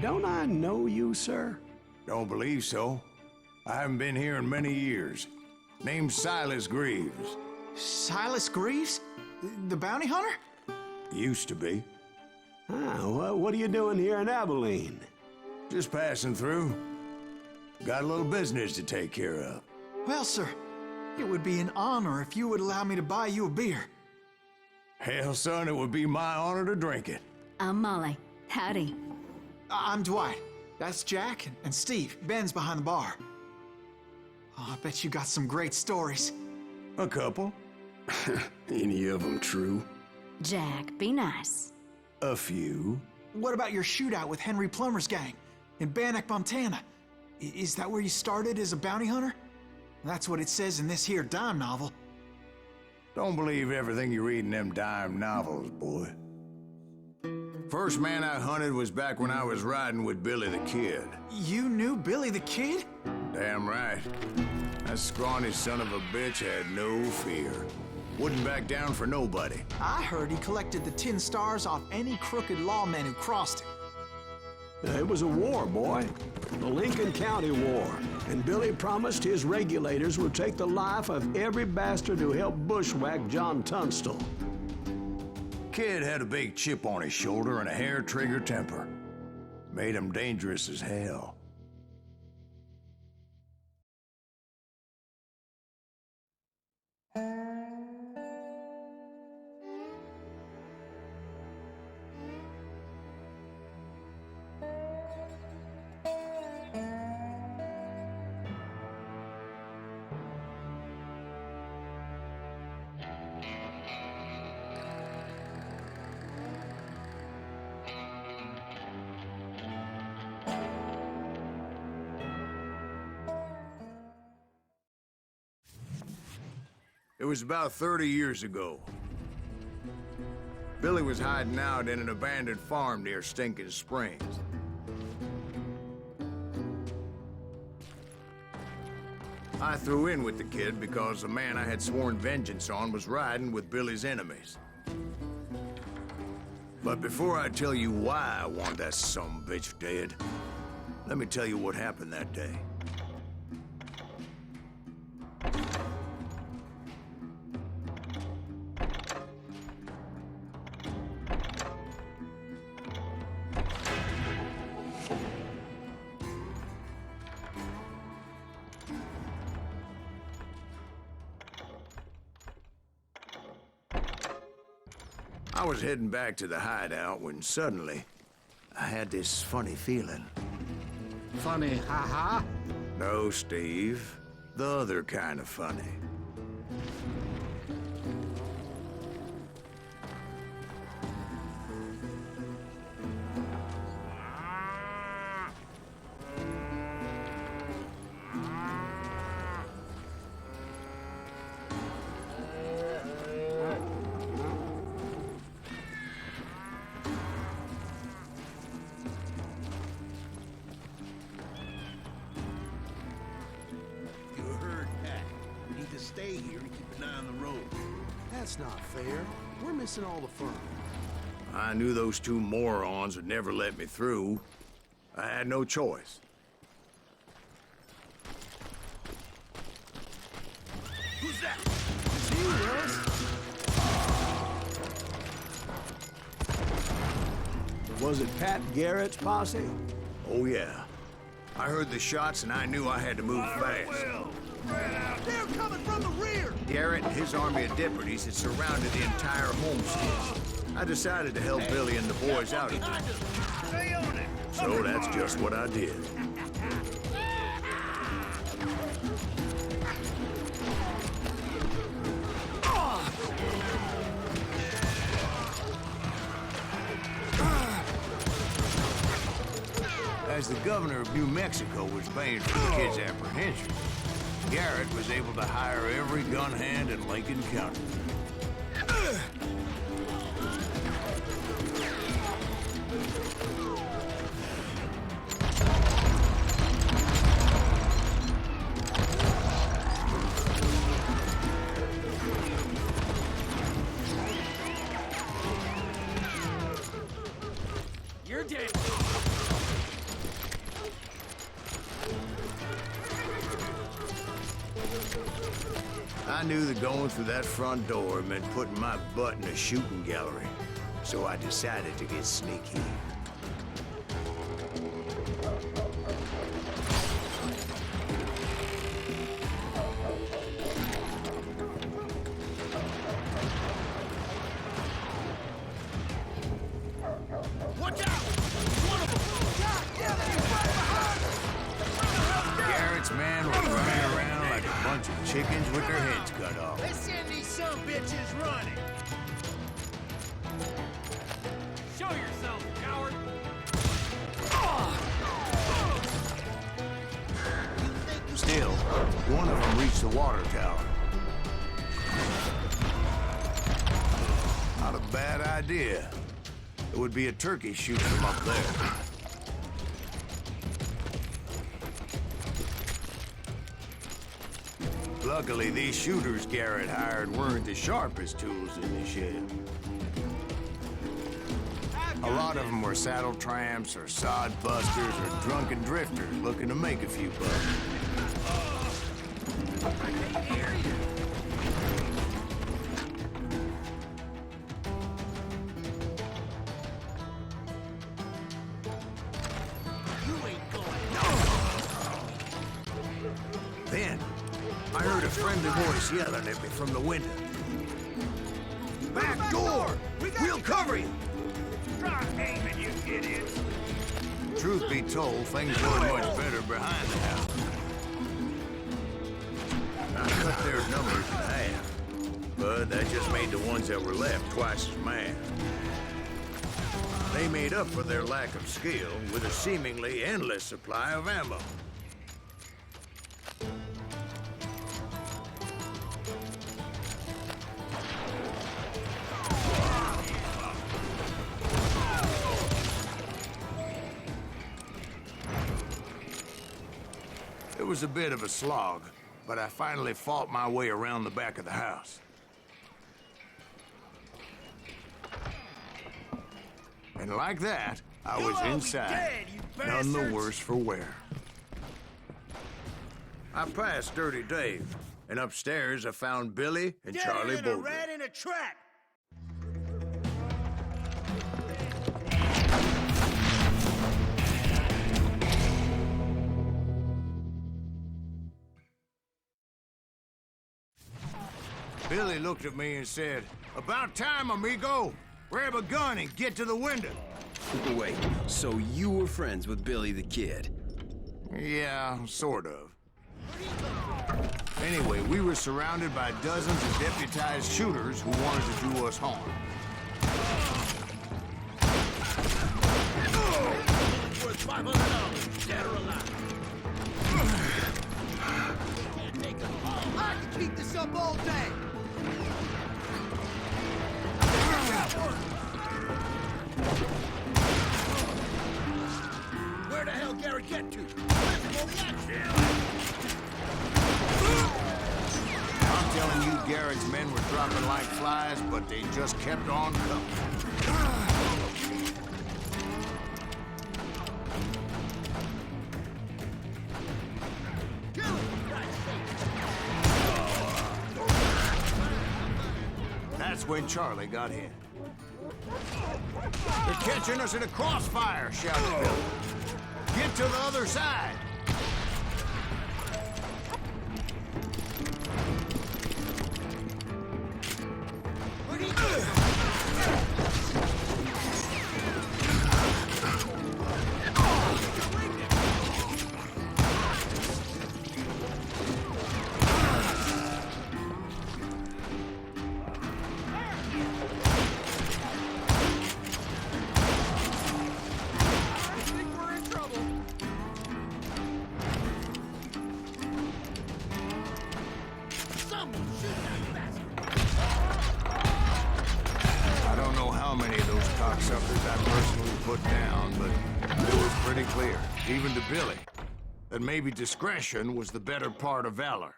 Don't I know you, sir? Don't believe so. I haven't been here in many years. Name's Silas Greaves. Silas Greaves? The bounty hunter? Used to be. Ah, well, what are you doing here in Abilene? Just passing through. Got a little business to take care of. Well, sir, it would be an honor if you would allow me to buy you a beer. Hell, son, it would be my honor to drink it. I'm Molly. Howdy. I'm Dwight. That's Jack and Steve. Ben's behind the bar. Oh, I bet you got some great stories. A couple. Any of them true? Jack, be nice. A few. What about your shootout with Henry Plummer's gang in Bannock, Montana? Is that where you started as a bounty hunter? That's what it says in this here dime novel. Don't believe everything you read in them dime novels, boy. First man I hunted was back when I was riding with Billy the Kid. You knew Billy the Kid? Damn right. That scrawny son of a bitch had no fear. Wouldn't back down for nobody. I heard he collected the 10 stars off any crooked lawman who crossed him. It was a war, boy. The Lincoln County War. And Billy promised his regulators would take the life of every bastard who helped bushwhack John Tunstall. Kid had a big chip on his shoulder and a hair-trigger temper. Made him dangerous as hell. It was about 30 years ago. Billy was hiding out in an abandoned farm near Stinking Springs. I threw in with the kid because the man I had sworn vengeance on was riding with Billy's enemies. But before I tell you why I want that sumbitch dead, let me tell you what happened that day. I was heading back to the hideout when suddenly I had this funny feeling. Funny, ha-ha? No, Steve. The other kind of funny. Stay here and keep an eye on the road. That's not fair. We're missing all the fun. I knew those two morons would never let me through. I had no choice. Who's that? It's you, Willis. Was it Pat Garrett's posse? Oh, yeah. I heard the shots and I knew I had to move fast. They're coming from the rear! Garrett and his army of deputies had surrounded the entire homestead. I decided to help Billy and the boys out of there. Stay on it! So that's just what I did. As the governor of New Mexico was paying for the kid's apprehension, Garrett was able to hire every gun hand in Lincoln County. You're dead! I knew that going through that front door meant putting my butt in a shooting gallery, so I decided to get sneaky. Watch out! One of them! Garrett's men were running around like a bunch of chickens with their heads cut off. Let's send these some bitches running! Show yourself, coward! Still, one of them reached the water tower. Not a bad idea. It would be a turkey shoot from up there. Luckily, these shooters Garrett hired weren't the sharpest tools in the shed. A lot of them were saddle tramps or sod busters or drunken drifters looking to make a few bucks. Then, I heard a friendly voice yelling at me from the window. Back door! We'll cover you! Try aiming, you idiots! Truth be told, things weren't much better behind the house. I cut their numbers in half, but that just made the ones that were left twice as mad. They made up for their lack of skill with a seemingly endless supply of ammo. It was a bit of a slog, but I finally fought my way around the back of the house. And like that, I was inside, none the worse for wear. I passed Dirty Dave, and upstairs I found Billy and Charlie Bolden. Rat in a trap! Billy looked at me and said, "About time, amigo. Grab a gun and get to the window." Wait, so you were friends with Billy the Kid? Yeah, sort of. Anyway, we were surrounded by dozens of deputized shooters who wanted to do us harm. Worth $500, dead or alive. Can't take them all. I can keep this up all day. Where the hell Garrett get to? I'm telling you, Garrett's men were dropping like flies, but they just kept on coming. That's when Charlie got hit. "They're catching us in a crossfire," shouted Billy. "Get to the other side." I don't know how many of those cocksuckers I personally put down, but it was pretty clear, even to Billy, that maybe discretion was the better part of valor.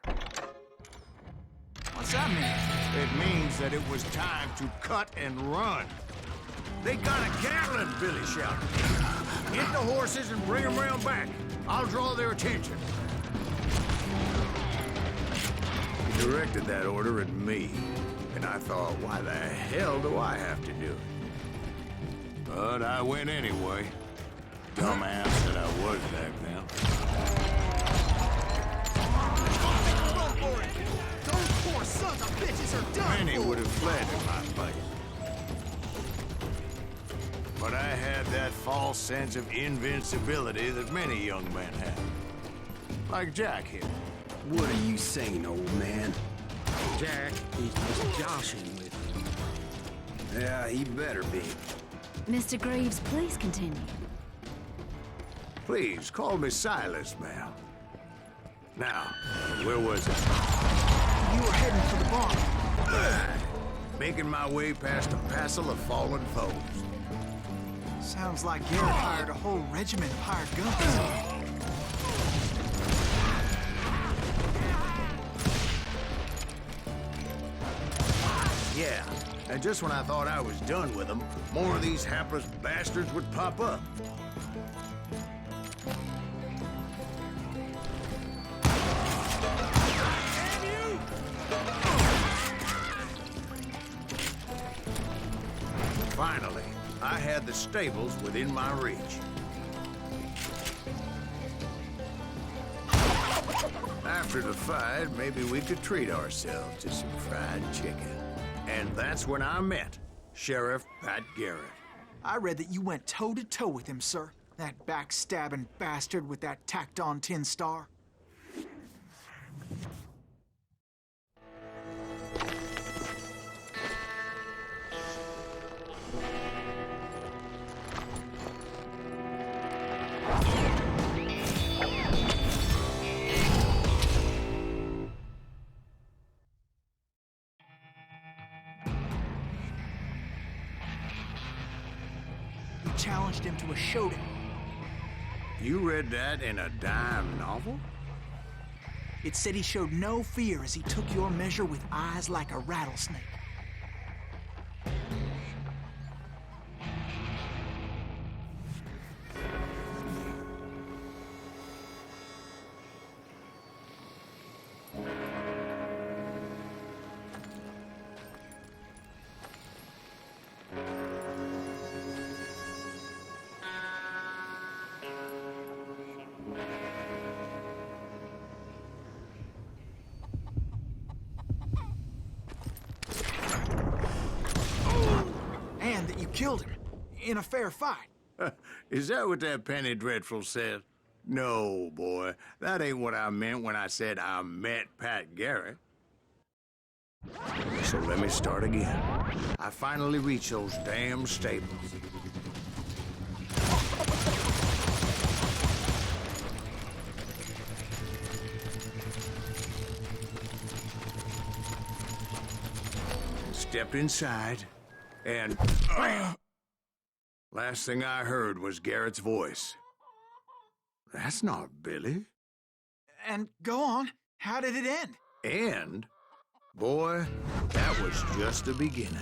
What's that mean? It means that it was time to cut and run. "They got a Gatling," Billy shouted. "Get the horses and bring them round back. I'll draw their attention." directed that order at me. And I thought, why the hell do I have to do it? But I went anyway. Dumbass that I was back then. Those poor sons of bitches are done Many for. would have fled in my place. But I had that false sense of invincibility that many young men have. Like Jack here. What are you saying, old man? Jack, he's just joshing with you. Yeah, he better be. Mr. Greaves, please continue. Please, call me Silas, ma'am. Now, where was I? You were heading for the barn. Making my way past a passel of fallen foes. Sounds like Garrett hired a whole regiment of hired guns. Yeah, and just when I thought I was done with them, more of these hapless bastards would pop up. Finally, I had the stables within my reach. After the fight, maybe we could treat ourselves to some fried chicken. And that's when I met Sheriff Pat Garrett. I read that you went toe-to-toe with him, sir. That backstabbing bastard with that tacked-on tin star. You challenged him to a showdown. You read that in a dime novel? It said he showed no fear as he took your measure with eyes like a rattlesnake. And that you killed him in a fair fight. Is that what that penny dreadful said? No, boy. That ain't what I meant when I said I met Pat Garrett. So let me start again. I finally reached those damn stables. Stepped inside, and last thing I heard was Garrett's voice. That's not Billy. And go on, how did it end? And, boy, that was just the beginning.